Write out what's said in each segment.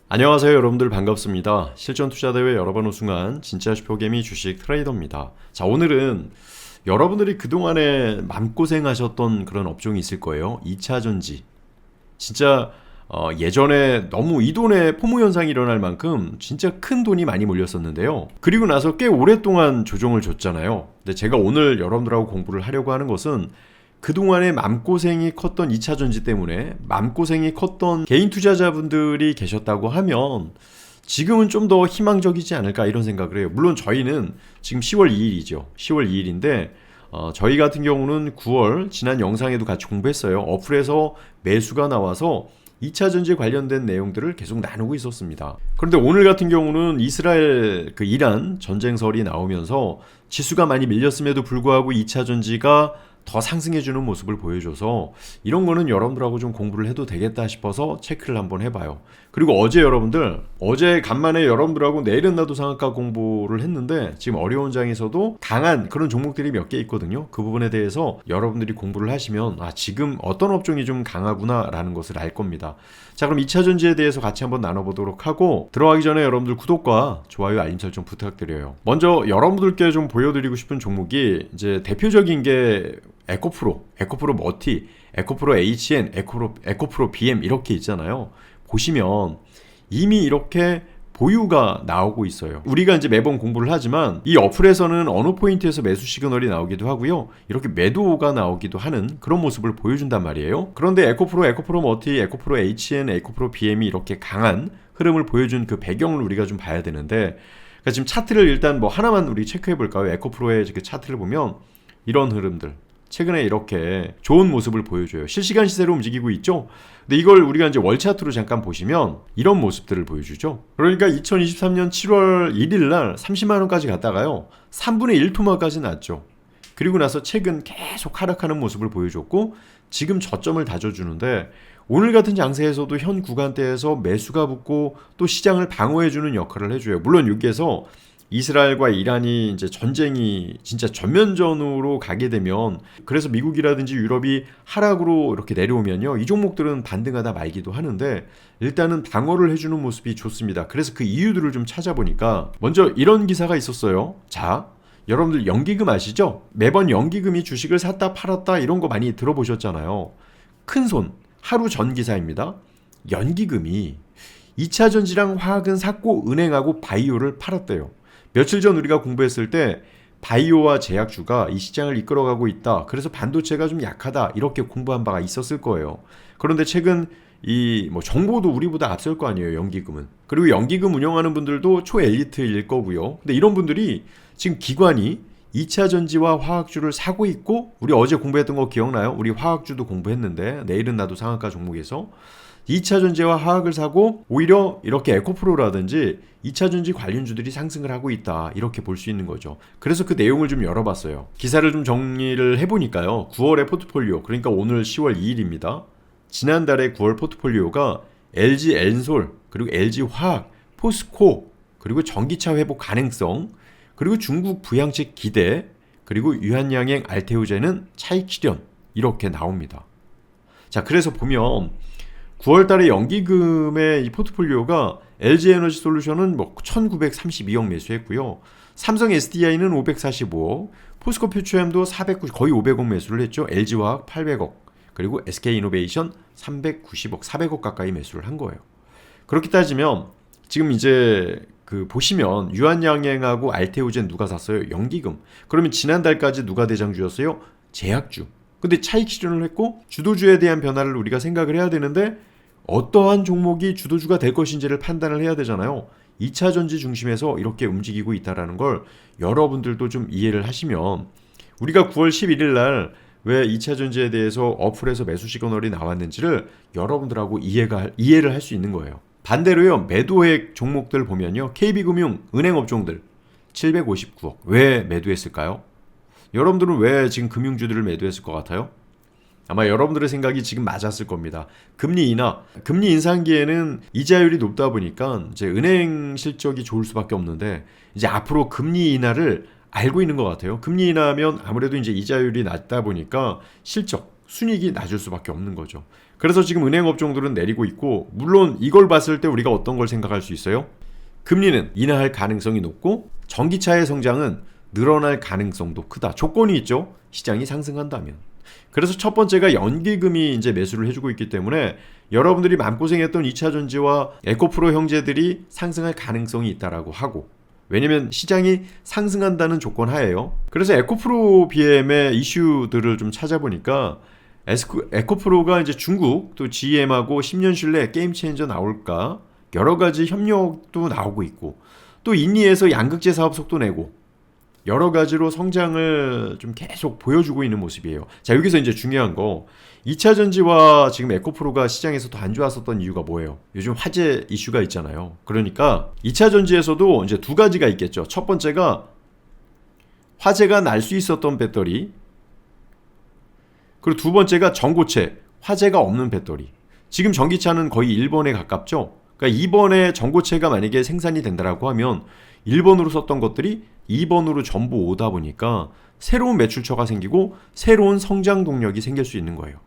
안녕하세요 여러분들 반갑습니다. 실전 투자대회 여러 번 우승한 진짜 슈퍼개미 주식 트레이더입니다. 자, 오늘은 여러분들이 그동안에 맘고생하셨던 그런 업종이 있을 거예요. 2차전지. 진짜 예전에 너무 이 돈에 포모 현상이 일어날 만큼 진짜 큰 돈이 많이 몰렸었는데요. 그리고 나서 꽤 오랫동안 조정을 줬잖아요. 근데 제가 오늘 여러분들하고 공부를 하려고 하는 것은 그동안에 맘고생이 컸던 2차전지 때문에 맘고생이 컸던 개인 투자자분들이 계셨다고 하면 지금은 좀 더 희망적이지 않을까 이런 생각을 해요. 물론 저희는 지금 10월 2일이죠. 10월 2일인데 저희 같은 경우는 9월 지난 영상에도 같이 공부했어요. 어플에서 매수가 나와서 2차전지에 관련된 내용들을 계속 나누고 있었습니다. 그런데 오늘 같은 경우는 이스라엘 이란 전쟁설이 나오면서 지수가 많이 밀렸음에도 불구하고 2차전지가 더 상승해주는 모습을 보여줘서 이런 거는 여러분들하고 좀 공부를 해도 되겠다 싶어서 체크를 한번 해봐요. 그리고 어제 간만에 여러분들하고 내일은 나도 상한가 공부를 했는데 지금 어려운 장에서도 강한 그런 종목들이 몇 개 있거든요. 그 부분에 대해서 여러분들이 공부를 하시면 지금 어떤 업종이 좀 강하구나 라는 것을 알 겁니다. 자, 그럼 2차전지에 대해서 같이 한번 나눠보도록 하고 들어가기 전에 여러분들 구독과 좋아요 알림 설정 부탁드려요. 먼저 여러분들께 좀 보여드리고 싶은 종목이 이제 대표적인 게 에코프로 머티, 에코프로 HN, 에코프로 BM 이렇게 있잖아요. 보시면 이미 이렇게 보유가 나오고 있어요. 우리가 이제 매번 공부를 하지만 이 어플에서는 어느 포인트에서 매수 시그널이 나오기도 하고요. 이렇게 매도가 나오기도 하는 그런 모습을 보여준단 말이에요. 그런데 에코프로 머티, 에코프로 HN, 에코프로 BM이 이렇게 강한 흐름을 보여준 그 배경을 우리가 좀 봐야 되는데, 그러니까 지금 차트를 일단 뭐 하나만 우리 체크해 볼까요? 에코프로의 그 차트를 보면 이런 흐름들 최근에 이렇게 좋은 모습을 보여줘요. 실시간 시세로 움직이고 있죠. 근데 이걸 우리가 이제 월 차트로 잠깐 보시면 이런 모습들을 보여주죠. 그러니까 2023년 7월 1일 날 30만 원까지 갔다가요 3분의 1 토막까지 났죠. 그리고 나서 최근 계속 하락하는 모습을 보여줬고 지금 저점을 다져주는데, 오늘 같은 장세에서도 현 구간대에서 매수가 붙고 또 시장을 방어해주는 역할을 해줘요. 물론 여기에서 이스라엘과 이란이 이제 전쟁이 진짜 전면전으로 가게 되면, 그래서 미국이라든지 유럽이 하락으로 이렇게 내려오면요 이 종목들은 반등하다 말기도 하는데 일단은 방어를 해주는 모습이 좋습니다. 그래서 그 이유들을 좀 찾아보니까 먼저 이런 기사가 있었어요. 자, 여러분들 연기금 아시죠? 매번 연기금이 주식을 샀다 팔았다 이런 거 많이 들어보셨잖아요. 큰손 하루 전 기사입니다. 연기금이 2차전지랑 화학은 샀고 은행하고 바이오를 팔았대요. 며칠 전 우리가 공부했을 때 바이오와 제약주가 이 시장을 이끌어가고 있다. 그래서 반도체가 좀 약하다. 이렇게 공부한 바가 있었을 거예요. 그런데 최근 이 정보도 우리보다 앞설 거 아니에요. 연기금은. 그리고 연기금 운영하는 분들도 초엘리트일 거고요. 근데 이런 분들이 지금 기관이 2차전지와 화학주를 사고 있고, 우리 어제 공부했던 거 기억나요? 우리 화학주도 공부했는데 내일은 나도 상한가 종목에서 2차전지와 화학을 사고 오히려 이렇게 에코프로라든지 2차전지 관련주들이 상승을 하고 있다, 이렇게 볼 수 있는 거죠. 그래서 그 내용을 좀 열어봤어요. 기사를 좀 정리를 해보니까요 9월의 포트폴리오, 그러니까 오늘 10월 2일입니다 지난달에 9월 포트폴리오가 LG 엔솔, 그리고 LG 화학, 포스코, 그리고 전기차 회복 가능성, 그리고 중국 부양책 기대, 그리고 유한양행 알테오제는 차익 실현, 이렇게 나옵니다. 자, 그래서 보면 9월 달에 연기금의 이 포트폴리오가 LG 에너지 솔루션은 1932억 매수했고요. 삼성 SDI는 545억, 포스코 퓨처엠도 490, 거의 500억 매수를 했죠. LG화학 800억, 그리고 SK이노베이션 390억, 400억 가까이 매수를 한 거예요. 그렇게 따지면 지금 이제 보시면 유한양행하고 알테오젠 누가 샀어요? 연기금. 그러면 지난달까지 누가 대장주였어요? 제약주. 근데 차익 실현을 했고 주도주에 대한 변화를 우리가 생각을 해야 되는데 어떠한 종목이 주도주가 될 것인지를 판단을 해야 되잖아요. 2차전지 중심에서 이렇게 움직이고 있다는 걸 여러분들도 좀 이해를 하시면, 우리가 9월 11일 날 왜 2차전지에 대해서 어플에서 매수 시그널이 나왔는지를 여러분들하고 이해를 할 수 있는 거예요. 반대로요, 매도액 종목들 보면요, KB금융, 은행업종들 759억. 왜 매도했을까요? 여러분들은 왜 지금 금융주들을 매도했을 것 같아요? 아마 여러분들의 생각이 지금 맞았을 겁니다. 금리 인상기에는 이자율이 높다 보니까 이제 은행 실적이 좋을 수밖에 없는데, 이제 앞으로 금리 인하를 알고 있는 것 같아요. 금리 인하하면 아무래도 이제 이자율이 낮다 보니까 실적, 순이익이 낮을 수밖에 없는 거죠. 그래서 지금 은행 업종들은 내리고 있고, 물론 이걸 봤을 때 우리가 어떤 걸 생각할 수 있어요? 금리는 인하할 가능성이 높고 전기차의 성장은 늘어날 가능성도 크다. 조건이 있죠. 시장이 상승한다면. 그래서 첫 번째가 연기금이 이제 매수를 해주고 있기 때문에 여러분들이 마음고생했던 2차전지와 에코프로 형제들이 상승할 가능성이 있다라고 하고, 왜냐면 시장이 상승한다는 조건 하에요. 그래서 에코프로 BM의 이슈들을 좀 찾아보니까 에코프로가 이제 중국 또 GM하고 10년실 내 게임 체인저 나올까, 여러 가지 협력도 나오고 있고, 또 인니에서 양극재 사업 속도 내고 여러 가지로 성장을 좀 계속 보여주고 있는 모습이에요. 자, 여기서 이제 중요한 거, 2차 전지와 지금 에코프로가 시장에서 더 안 좋았었던 이유가 뭐예요? 요즘 화재 이슈가 있잖아요. 그러니까 2차 전지에서도 이제 두 가지가 있겠죠. 첫 번째가 화재가 날 수 있었던 배터리, 그리고 두 번째가 전고체, 화재가 없는 배터리. 지금 전기차는 거의 1번에 가깝죠. 그러니까 2번에 전고체가 만약에 생산이 된다라고 하면 1번으로 썼던 것들이 2번으로 전부 오다 보니까 새로운 매출처가 생기고 새로운 성장 동력이 생길 수 있는 거예요.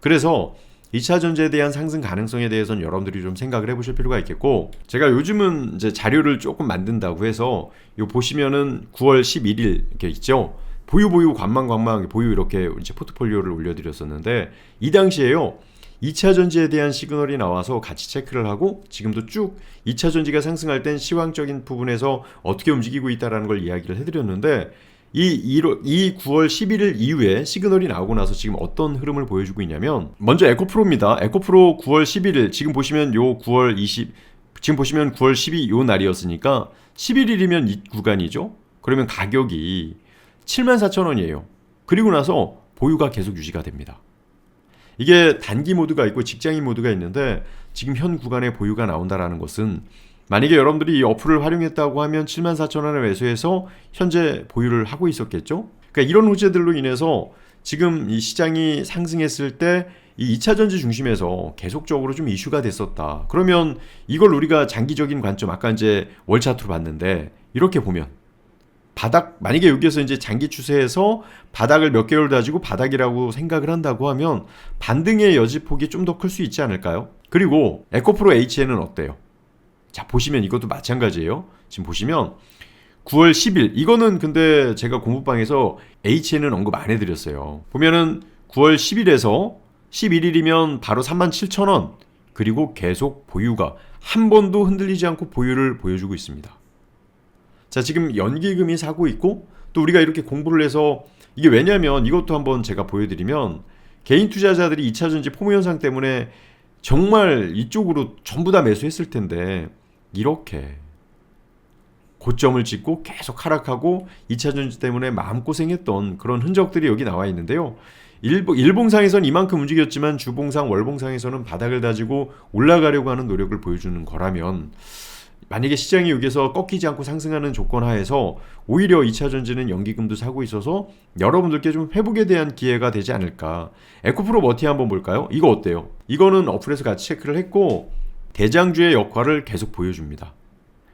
그래서 2차 전지에 대한 상승 가능성에 대해서는 여러분들이 좀 생각을 해보실 필요가 있겠고, 제가 요즘은 이제 자료를 조금 만든다고 해서 요 보시면은 9월 11일 이렇게 있죠. 보유 관망 보유 이렇게 이제 포트폴리오를 올려드렸었는데, 이 당시에요 2차 전지에 대한 시그널이 나와서 같이 체크를 하고 지금도 쭉 2차 전지가 상승할 땐 시황적인 부분에서 어떻게 움직이고 있다는 걸 이야기를 해드렸는데, 이 9월 11일 이후에 시그널이 나오고 나서 지금 어떤 흐름을 보여주고 있냐면, 먼저 에코프로입니다. 에코프로 9월 11일, 지금 보시면 요 9월 20, 지금 보시면 9월 12 요 날이었으니까 11일이면 이 구간이죠. 그러면 가격이 74,000원이에요. 그리고 나서 보유가 계속 유지가 됩니다. 이게 단기 모드가 있고 직장인 모드가 있는데, 지금 현 구간에 보유가 나온다라는 것은 만약에 여러분들이 이 어플을 활용했다고 하면 74,000원에 매수해서 현재 보유를 하고 있었겠죠. 그러니까 이런 호재들로 인해서 지금 이 시장이 상승했을 때 이 2차 전지 중심에서 계속적으로 좀 이슈가 됐었다. 그러면 이걸 우리가 장기적인 관점, 아까 이제 월 차트로 봤는데, 이렇게 보면 바닥, 만약에 여기에서 이제 장기 추세에서 바닥을 몇 개월 다지고 바닥이라고 생각을 한다고 하면 반등의 여지폭이 좀 더 클 수 있지 않을까요? 그리고 에코프로 HN은 어때요? 자, 보시면 이것도 마찬가지예요. 지금 보시면 9월 10일, 이거는 근데 제가 공부방에서 HN은 언급 안 해드렸어요. 보면은 9월 10일에서 11일이면 바로 37,000원, 그리고 계속 보유가 한 번도 흔들리지 않고 보유를 보여주고 있습니다. 자, 지금 연기금이 사고 있고, 또 우리가 이렇게 공부를 해서, 이게 왜냐면 이것도 한번 제가 보여드리면, 개인 투자자들이 2차 전지 포모 현상 때문에 정말 이쪽으로 전부 다 매수했을 텐데, 이렇게 고점을 찍고 계속 하락하고 2차 전지 때문에 마음고생했던 그런 흔적들이 여기 나와 있는데요. 일봉상에선 이만큼 움직였지만 주봉상, 월봉상에서는 바닥을 다지고 올라가려고 하는 노력을 보여주는 거라면, 만약에 시장이 여기서 꺾이지 않고 상승하는 조건 하에서 오히려 2차 전지는 연기금도 사고 있어서 여러분들께 좀 회복에 대한 기회가 되지 않을까. 에코프로 머티 한번 볼까요? 이거 어때요? 이거는 어플에서 같이 체크를 했고 대장주의 역할을 계속 보여줍니다.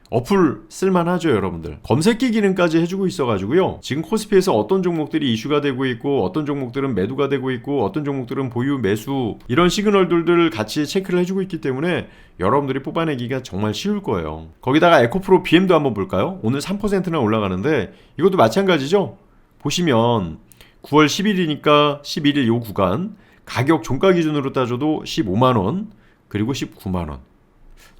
어플 쓸만하죠, 여러분들. 검색기 기능까지 해주고 있어가지고요. 지금 코스피에서 어떤 종목들이 이슈가 되고 있고, 어떤 종목들은 매도가 되고 있고, 어떤 종목들은 보유, 매수, 이런 시그널들을 같이 체크를 해주고 있기 때문에 여러분들이 뽑아내기가 정말 쉬울 거예요. 거기다가 에코프로 BM도 한번 볼까요? 오늘 3%나 올라가는데 이것도 마찬가지죠. 보시면 9월 10일이니까 11일 요 구간, 가격 종가 기준으로 따져도 15만원, 그리고 19만원.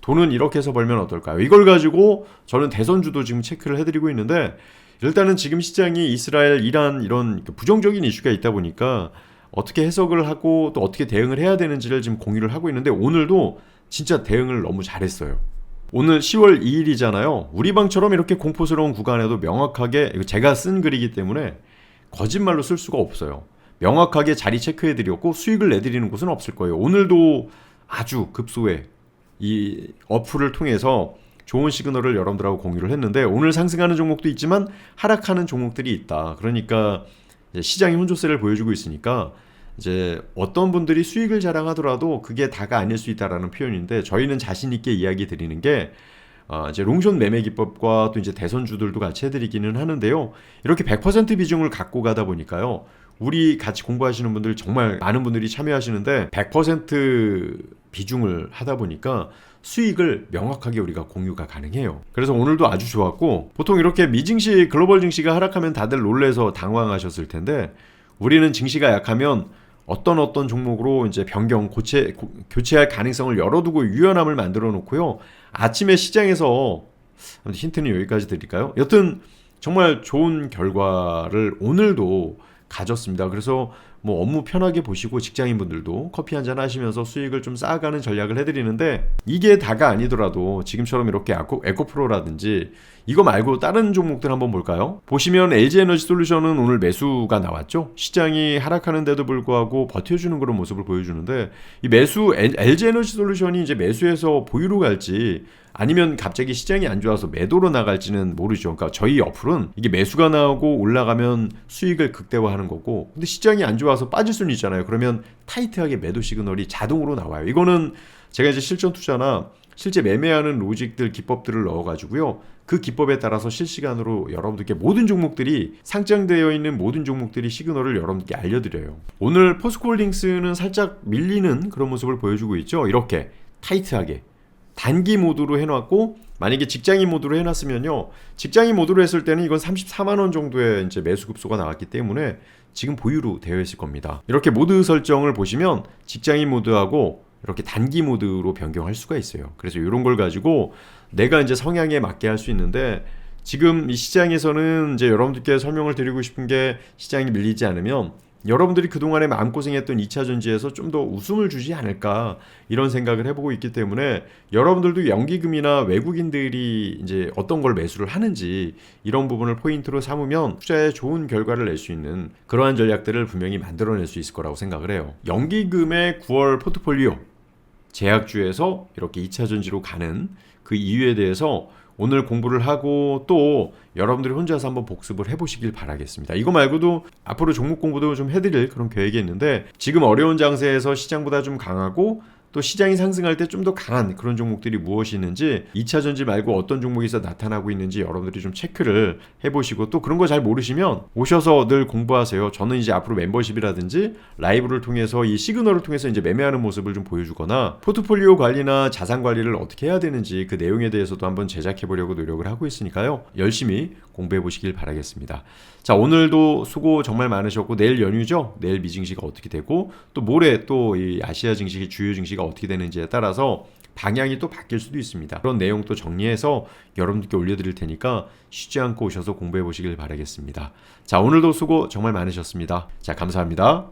돈은 이렇게 해서 벌면 어떨까요? 이걸 가지고 저는 대선주도 지금 체크를 해드리고 있는데, 일단은 지금 시장이 이스라엘, 이란 이런 부정적인 이슈가 있다 보니까 어떻게 해석을 하고 또 어떻게 대응을 해야 되는지를 지금 공유를 하고 있는데, 오늘도 진짜 대응을 너무 잘했어요. 오늘 10월 2일이잖아요. 우리 방처럼 이렇게 공포스러운 구간에도 명확하게, 이거 제가 쓴 글이기 때문에 거짓말로 쓸 수가 없어요. 명확하게 자리 체크해드렸고 수익을 내드리는 곳은 없을 거예요. 오늘도 아주 급소에 이 어플을 통해서 좋은 시그널을 여러분들하고 공유를 했는데, 오늘 상승하는 종목도 있지만 하락하는 종목들이 있다. 그러니까 시장이 혼조세를 보여주고 있으니까 이제 어떤 분들이 수익을 자랑하더라도 그게 다가 아닐 수 있다라는 표현인데, 저희는 자신 있게 이야기 드리는 게 이제 롱숏 매매 기법과 또 이제 대선주들도 같이 해드리기는 하는데요. 이렇게 100% 비중을 갖고 가다 보니까요, 우리 같이 공부하시는 분들 정말 많은 분들이 참여하시는데 100% 비중을 하다 보니까 수익을 명확하게 우리가 공유가 가능해요. 그래서 오늘도 아주 좋았고, 보통 이렇게 미증시, 글로벌 증시가 하락하면 다들 놀래서 당황하셨을 텐데, 우리는 증시가 약하면 어떤 종목으로 이제 교체할 가능성을 열어두고 유연함을 만들어 놓고요. 아침에 시장에서 힌트는 여기까지 드릴까요? 여튼 정말 좋은 결과를 오늘도 가졌습니다. 그래서 뭐 업무 편하게 보시고 직장인분들도 커피 한잔 하시면서 수익을 좀 쌓아가는 전략을 해드리는데, 이게 다가 아니더라도 지금처럼 이렇게 에코프로라든지 이거 말고 다른 종목들 한번 볼까요? 보시면 LG에너지솔루션은 오늘 매수가 나왔죠. 시장이 하락하는데도 불구하고 버텨주는 그런 모습을 보여주는데, 이 LG에너지솔루션이 이제 매수해서 보유로 갈지 아니면 갑자기 시장이 안 좋아서 매도로 나갈지는 모르죠. 그러니까 저희 어플은 이게 매수가 나오고 올라가면 수익을 극대화하는 거고, 근데 시장이 안 좋아서 빠질 수는 있잖아요. 그러면 타이트하게 매도 시그널이 자동으로 나와요. 이거는 제가 이제 실전 투자나 실제 매매하는 로직들, 기법들을 넣어가지고요. 그 기법에 따라서 실시간으로 여러분들께 모든 종목들이, 상장되어 있는 모든 종목들이 시그널을 여러분들께 알려드려요. 오늘 포스코홀딩스는 살짝 밀리는 그런 모습을 보여주고 있죠. 이렇게 타이트하게 단기 모드로 해놨고, 만약에 직장인 모드로 해놨으면요, 직장인 모드로 했을 때는 이건 34만 원 정도의 이제 매수 급소가 나왔기 때문에 지금 보유로 되어 있을 겁니다. 이렇게 모드 설정을 보시면 직장인 모드하고 이렇게 단기 모드로 변경할 수가 있어요. 그래서 이런 걸 가지고 내가 이제 성향에 맞게 할 수 있는데, 지금 이 시장에서는 이제 여러분들께 설명을 드리고 싶은 게, 시장이 밀리지 않으면 여러분들이 그동안에 마음고생했던 2차 전지에서 좀 더 웃음을 주지 않을까, 이런 생각을 해보고 있기 때문에, 여러분들도 연기금이나 외국인들이 이제 어떤 걸 매수를 하는지 이런 부분을 포인트로 삼으면 투자에 좋은 결과를 낼 수 있는 그러한 전략들을 분명히 만들어낼 수 있을 거라고 생각을 해요. 연기금의 9월 포트폴리오 제약주에서 이렇게 2차 전지로 가는 그 이유에 대해서 오늘 공부를 하고, 또 여러분들이 혼자서 한번 복습을 해보시길 바라겠습니다. 이거 말고도 앞으로 종목 공부도 좀 해드릴 그런 계획이 있는데, 지금 어려운 장세에서 시장보다 좀 강하고 또 시장이 상승할 때 좀 더 강한 그런 종목들이 무엇이 있는지, 2차 전지 말고 어떤 종목에서 나타나고 있는지 여러분들이 좀 체크를 해보시고, 또 그런 거 잘 모르시면 오셔서 늘 공부하세요. 저는 이제 앞으로 멤버십이라든지 라이브를 통해서 이 시그널을 통해서 이제 매매하는 모습을 좀 보여주거나, 포트폴리오 관리나 자산 관리를 어떻게 해야 되는지 그 내용에 대해서도 한번 제작해보려고 노력을 하고 있으니까요. 열심히 공부해보시길 바라겠습니다. 자, 오늘도 수고 정말 많으셨고, 내일 연휴죠? 내일 미증시가 어떻게 되고, 또 모레 또 이 아시아 증시, 주요 증시가 어떻게 되는지에 따라서 방향이 또 바뀔 수도 있습니다. 그런 내용 또 정리해서 여러분들께 올려드릴 테니까 쉬지 않고 오셔서 공부해 보시길 바라겠습니다. 자, 오늘도 수고 정말 많으셨습니다. 자, 감사합니다.